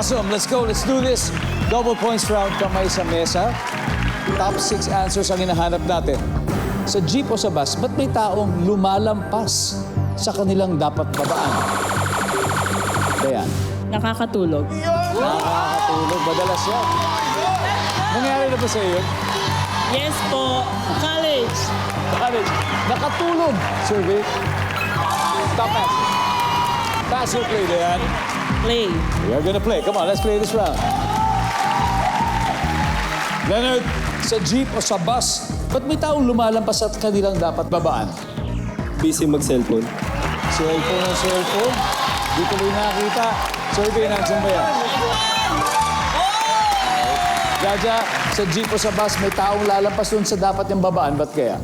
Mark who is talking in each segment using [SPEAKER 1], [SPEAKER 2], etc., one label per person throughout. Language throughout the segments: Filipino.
[SPEAKER 1] Awesome. Let's go. Let's do this. Double points round kamay sa mesa. Top 6 answers ang hinahanap natin. Sa jeep o sa bus, ba't may taong lumalampas sa kanilang dapat babaan? Ayan.
[SPEAKER 2] Nakakatulog.
[SPEAKER 1] Nakakatulog. Madalas yan. Nangyari na ba sa iyo?
[SPEAKER 2] Yes po. College.
[SPEAKER 1] College. Nakatulog. Survey. Top answer. Pass or play, Dayan?
[SPEAKER 2] Play.
[SPEAKER 1] We are gonna play. Come on, let's play this round. Leonard, sa jeep o sa bus, ba't may taong lumalampas at kanilang dapat babaan?
[SPEAKER 3] Busy mag-cellphone.
[SPEAKER 1] Cellphone o cellphone? Di tuloy nakakita. Survey natin ba yan? Jaja, sa jeep o sa bus, may taong lalampas dun sa dapat yung babaan. Ba't kaya?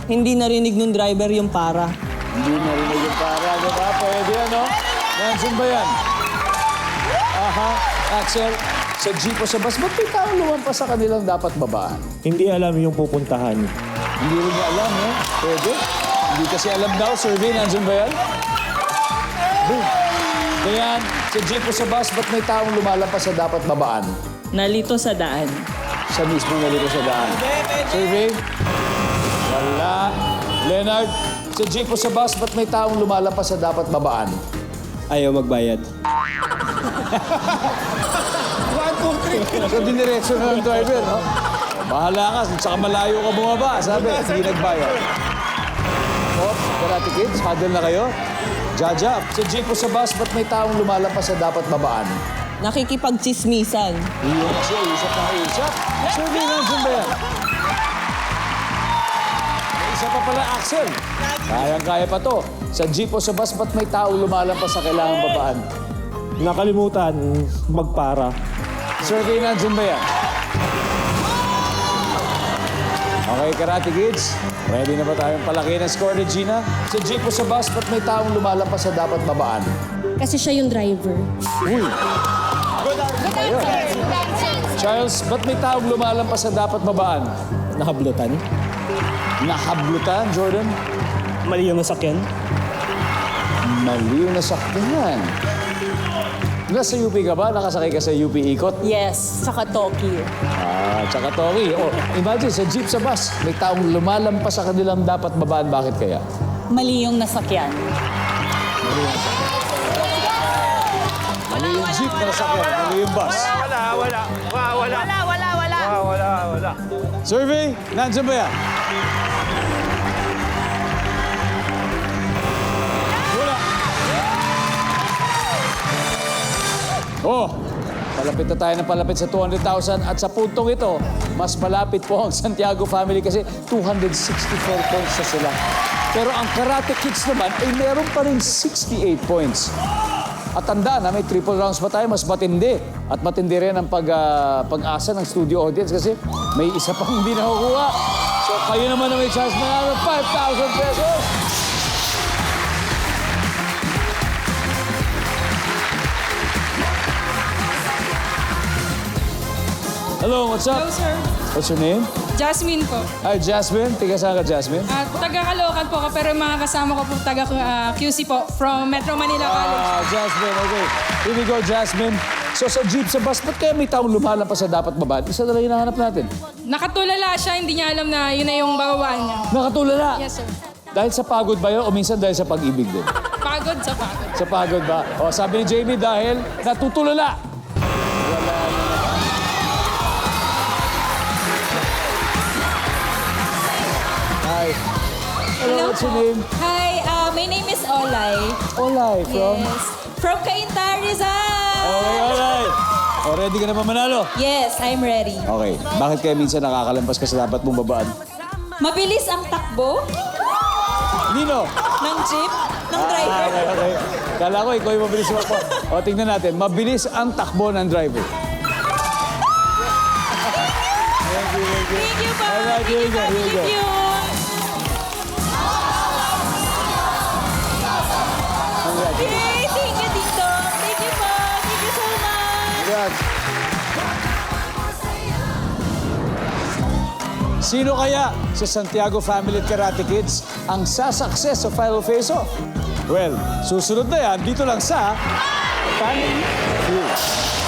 [SPEAKER 2] Hindi narinig ng driver yung para.
[SPEAKER 1] Hindi narinig yung para. Diba? Pwede yan, no? Nandiyan ba yan? Aha. Axel, sa jeep o sa bus, ba't may taong lumampas sa kanilang dapat babaan?
[SPEAKER 3] Hindi alam yung pupuntahan.
[SPEAKER 1] Hindi rin niya alam, no? Pwede. Hindi kasi alam daw. Survey, nandiyan ba yan? Boom. Dayan, sa jeep o sa bus, ba't may taong lumalampas sa dapat babaan?
[SPEAKER 2] Nalito sa daan.
[SPEAKER 1] Sa mismo nalito sa daan. Survey? Wala. Leonard, sa jeep o sa bus, ba't may taong lumalampas sa dapat babaan?
[SPEAKER 3] Ayaw magbayad.
[SPEAKER 1] 1, 2, 3. So, diniretso na ng driver, no? Bahala ka, saka malayo ka bumaba. Sabi, hindi nagbayad. Oh, Karate Kids, huddle na kayo. Jaja, sa jeep o sa bus, ba't may taong lumalampas sa dapat babaan?
[SPEAKER 2] Nakikipagchismisan.
[SPEAKER 1] Iyon kasi, isap na isap. Survey nandiyan ba yan? May isa pa pala, Axel. Kayang-kaya pa to. Sa jeep o sa bus, ba't may taong lumalampas sa kailangang babaan?
[SPEAKER 3] Nakalimutan magpara.
[SPEAKER 1] Survey nandiyan ba yan? Okay, Karate Kids. Ready na ba tayong palaki ng score ni Gina? Sa jeep o sa bus, ba't may taong lumalampas sa dapat babaan?
[SPEAKER 4] Kasi siya yung driver.
[SPEAKER 1] Uy! Ayun. Charles, ba't may taong lumalampas sa dapat babaan?
[SPEAKER 3] Nahablutan.
[SPEAKER 1] Nahablutan, Jordan?
[SPEAKER 3] Mali yung nasakyan.
[SPEAKER 1] Mali yung nasakyan. Nasa UP ka ba? Nakasakay ka sa UP Ikot?
[SPEAKER 2] Yes, saka Tokyo.
[SPEAKER 1] Tsaka Toki. Oh, imagine, sa jeep, sa bus, may taong lumalampas sa kanilang dapat babaan. Bakit kaya?
[SPEAKER 2] Mali yung nasakyan.
[SPEAKER 1] Mali yung jeep na nasakyan, mali yung bus.
[SPEAKER 5] Wala.
[SPEAKER 1] Survey, nandiyan ba yan? Wala. Oh, palapit na tayo ng palapit sa 200,000 at sa puntong ito, mas malapit po ang Santiago family kasi 264 points na sila. Pero ang Karate Kids naman ay meron pa rin 68 points. At tandaan na may triple rounds pa tayo, mas matindi. At matindi rin ang pag-asa ng studio audience kasi may isa pang hindi nakukuha. So kayo naman na may chance na 5,000 pesos. Hello, what's up?
[SPEAKER 6] Hello, sir.
[SPEAKER 1] What's your name?
[SPEAKER 6] Jasmine po.
[SPEAKER 1] Hi, Jasmine. Tiga saan ka, Jasmine?
[SPEAKER 6] Taga Caloocan po ako, pero mga kasama ko po taga QC po, from Metro Manila College.
[SPEAKER 1] Jasmine, okay. Here we go, Jasmine. So sa jeep, sa bus, ba't kaya may taong lumalampas sa dapat babaan? Isa na lang hinahanap natin.
[SPEAKER 6] Nakatulala siya, hindi niya alam na yun na yung babawaan niya.
[SPEAKER 1] Nakatulala.
[SPEAKER 6] Yes, sir.
[SPEAKER 1] Dahil sa pagod ba yun o minsan dahil sa pag-ibig din?
[SPEAKER 6] Pagod sa pagod.
[SPEAKER 1] Sa pagod ba? O sabi ni Jamie, dahil natutulala. Hi. Hello, what's your name?
[SPEAKER 7] Hi, my name is Olay.
[SPEAKER 1] Olay, from?
[SPEAKER 7] Yes. From Cainta, Rizal.
[SPEAKER 1] Okay, Olay. O, ready ka na ba manalo?
[SPEAKER 7] Yes, I'm ready.
[SPEAKER 1] Okay. Bakit kaya minsan nakakalampas ka sa dapat mong babaan?
[SPEAKER 7] Mabilis ang takbo
[SPEAKER 1] Nino?
[SPEAKER 7] ng jeep, ng driver.
[SPEAKER 1] Okay. Kala ko, ikaw yung mabilis mo. O, tingnan natin. Mabilis ang takbo ng driver. Thank you.
[SPEAKER 7] Thank you po.
[SPEAKER 1] Alright, here we go, here we go.
[SPEAKER 7] Thank you. Yay! Thank you, Tito. Thank you po. Thank you so much.
[SPEAKER 1] Congrats. Sino kaya sa Santiago Family at Karate Kids ang sasakses sa Final Face-Off? Well, susunod na yan dito lang sa Family Feud.